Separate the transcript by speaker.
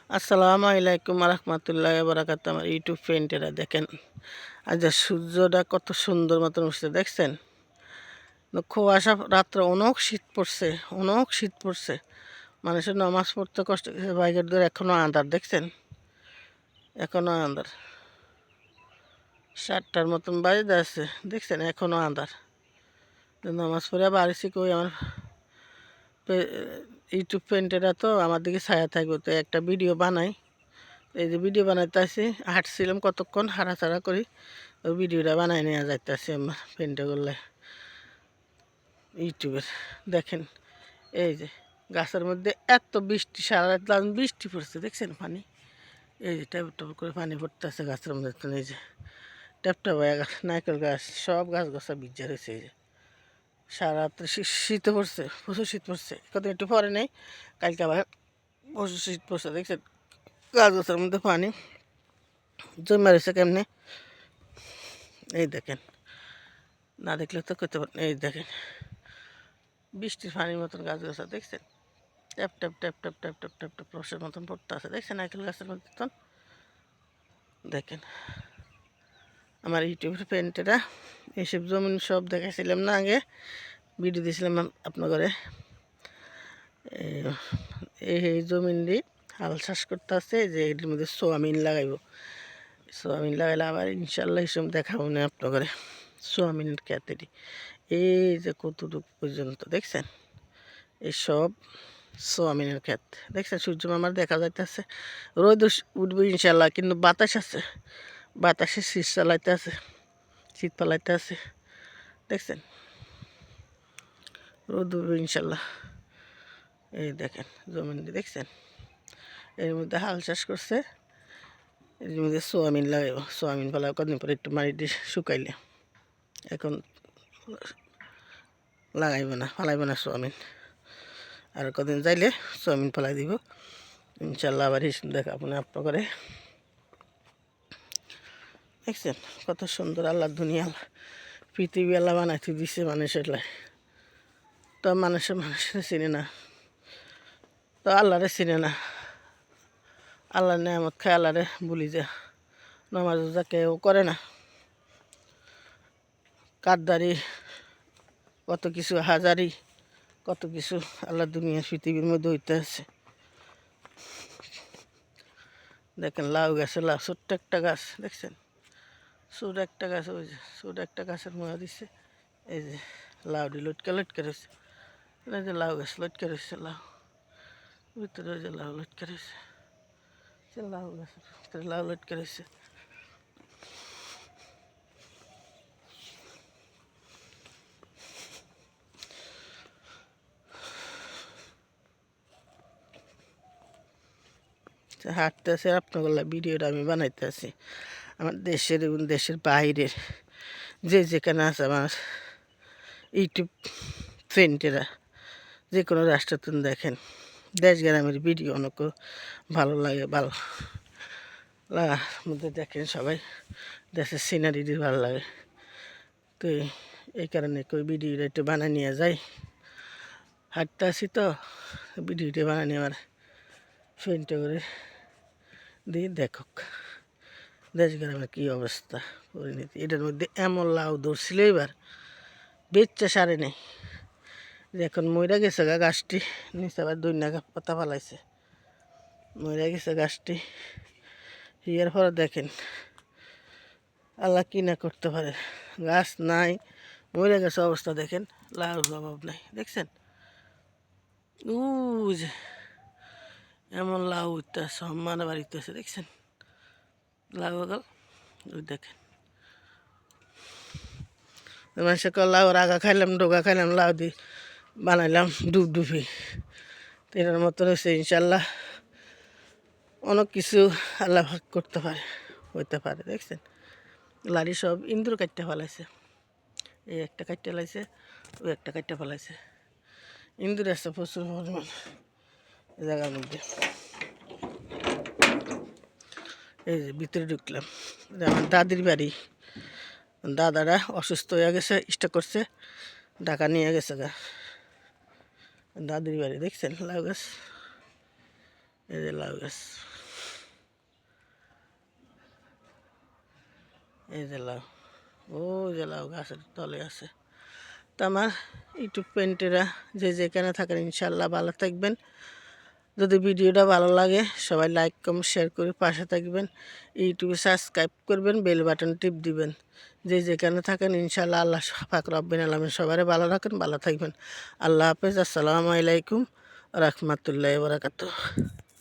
Speaker 1: আসসালামু আলাইকুম রহমতুল্লাহ বারাকাতুহু। আমার ইউটিউব ফ্রেন্ডেরা দেখেন, আজ সূর্যটা কত সুন্দর মতন উঠছে দেখছেন। কুয়াশা, রাত্রে অনেক শীত পড়ছে, অনেক শীত পড়ছে। মানুষের নামাজ পড়তে কষ্ট হচ্ছে। বাইকের দূর এখনও আন্ধার দেখছেন, এখনও আন্ধার। 7টার মতন বাজে যাচ্ছে দেখছেন, এখনও আন্ধার। নামাজ পড়ে বাড়িছি কই আমার ইউটিউব ফ্রেন্ডেরা তো আমার দিকে ছায়া থাকবে, তো একটা ভিডিও বানাই। এই যে ভিডিও বানাইতে আসি, হাঁটছিলাম কতক্ষণ, হাঁটাচাড়া করি, ওই ভিডিওটা বানাই নিয়ে যাইতেছি আমার ফ্রেন্ডে করলে ইউটিউবের। দেখেন এই যে গাছের মধ্যে এত বৃষ্টি, সারা রাত বৃষ্টি পড়ছে দেখছেন। পানি এই যে ট্যাপ ট্যাপ করে পানি পড়তেছে গাছের মধ্যে। তো এই যে ট্যাপটা বয়ে গাছ, নারকেল গাছ, সব গাছ গাছা ভিজা রয়েছে। এই যে সারা রাত্রে শীতে পড়ছে, প্রচুর শীত পড়ছে। কত একটু পরে নেই, কালকে আবার প্রচুর শীত পড়ছে দেখছেন। গাছ গাছের মধ্যে পানি জমে রয়েছে কেমনে, এই দেখেন। না দেখলে তো করতে পারেন, এই দেখেন বৃষ্টির পানির মতন গাছ গাছা দেখছেন। Tap tap tap tap tap tap tap tap রসের মতন পড়তে আছে দেখছেন নারকেল গাছের মতন। দেখেন আমার ইউটিউবের ফ্রেন্ডেরা এইসব জমিন সব দেখাইছিলাম না, আগে ভিডিও দিয়েছিলাম আপনার ঘরে। এই জমিন দিয়ে হাল চাষ করতে আছে, যে এটির মধ্যে সোয়াবিন লাগাইব। সোয়াবিন লাগাইলে আবার ইনশাল্লাহ এইসব দেখাবো না আপনার ঘরে। সোয়াবিনের ক্ষেতেরই এই যে কতটুকু পর্যন্ত দেখছেন, এইসব সোয়াবিনের ক্ষেত দেখছেন। সূর্য মামার দেখা যাইতেছে, রোদ উঠবে ইনশাল্লাহ, কিন্তু বাতাস আছে, বাতাসে শীত চালাইতে আছে, শীত পালাইতে আছে দেখছেন। রোদ উঠবে ইনশাল্লাহ। এই দেখেন জমিন দেখছেন, এর মধ্যে হাল চাষ করছে, এর মধ্যে সোয়াবিন লাগাইব। সোয়াবিন ফেলা কদিন পরে একটু মাটি দিয়ে শুকাইলে, এখন লাগাইব না, ফালাইব না সোয়াবিন। আর কদিন যাইলে সোয়াবিন ফেলাই দিব ইনশাল্লাহ। আবার দেখাবো না আপনার করে। দেখছেন কত সুন্দর আল্লাহ দুনিয়া, পৃথিবী আল্লাহ বানাইতে দিছে মানুষের লাই। তো মানুষের চিনে না, তো আল্লাহরে চিনে না। আল্লাহর নেয়ামত খায় আল্লাহরে বলি যা, নামাজ রোজা কেউ করে না। কারদারি কত কিছু, হাজারি কত কিছু আল্লাহ দুনিয়া পৃথিবীর মধ্যে হইতে আছে। দেখেন লাউ গাছে, লাউ ছোট্ট একটা গাছ দেখছেন, ছোট একটা গাছ, ওই যে ছোট একটা গাছের মোয়া দিচ্ছে। এই যে লাউটি লটকে লটকে রয়েছে, এই যে লাউ গাছ লটকে রয়েছে, লাউ ভিতরে ওই যে লাউ লটকে রয়েছে, লাউ গাছের ভিতরে লাউ লটকে রয়েছে। হাঁটতেছে আপনার ভিডিওটা আমি বানাইতে আছি। আমার দেশের এবং দেশের বাইরের যে যেখানে আছে আমার ইউটিউব ফ্রেন্ডেরা, যে কোনো রাষ্ট্রতুন দেখেন, দেশ গ্রামের ভিডিও অনেক ভালো লাগে। ভালো লাগার মধ্যে দেখেন সবাই দেশের সিনারি ভালো লাগে। তো এই কারণে কই ভিডিওটা একটু বানিয়ে নিয়ে যাই। হাঁটতে আসি তো ভিডিওটা বানিয়ে নেওয়ার ফ্রেন্ডটা করে দিয়ে দেখক দেশ গ্রামের কী অবস্থা পরিণতি। এটার মধ্যে এমন লাউ ধরছিল এবার, বেচ্চা সারে নেই। এখন মইরা গেছে গা গাছটি, নিচে আবার দৈন্যা পাতা ফালাইছে, মইরা গেছে গাছটি। ইয়ার পরে দেখেন আল্লাহ কি না করতে পারে, গাছ নাই, মরে গেছে অবস্থা দেখেন। লাউর অভাব নাই দেখছেন, যে এমন লাউ উঠতেছে, সম্মানে বাড়িতে আছে দেখছেন লাউ গাল। ওই দেখেন মানুষে লাউ আগা খাইলাম, ডোগা খাইলাম, লাউ দিয়ে বানাইলাম ডুবডুবি। এটার মতো রয়েছে ইনশাল্লাহ অনেক কিছু আল্লাহ ভাগ করতে পারে, হইতে পারে দেখছেন। লাড়ি সব ইন্দুর কাটতে ফেলাইছে, এই একটা কাটতে ফেলাইছে, ওই একটা কাটতে ফেলাইছে। ইন্দুর আছে প্রচুর পরিমাণ এই জায়গার মধ্যে। এই যে ভিতরে ঢুকলাম, আমার দাদির বাড়ি। দাদারা অসুস্থ হয়ে গেছে, স্ট্রোক করছে, ঢাকা নিয়ে গেছে গা। দাদির বাড়ি দেখছেন লাউ গাছ, এই যে লাউ গাছ, এই যে লাউ, ও যে লাউ গাছের তলে আছে। তো আমার ইউটিউব ফ্রেন্ডেরা যে যেখানে থাকেন ইনশাল্লাহ ভালো থাকবেন। যদি ভিডিওটা ভালো লাগে সবাই লাইক কমেন্ট শেয়ার করে পাশে থাকবেন। ইউটিউবে সাবস্ক্রাইব করবেন, বেল বাটন টিপ দিবেন। যে যেখানে থাকেন ইনশাল্লাহ আল্লাহ পাক রব্বিল আলামিন সবাই ভালো রাখেন, ভালো থাকবেন। আল্লাহ হাফেজ। আসসালামু আলাইকুম রাহমাতুল্লাহি ওয়া বারাকাতুহু।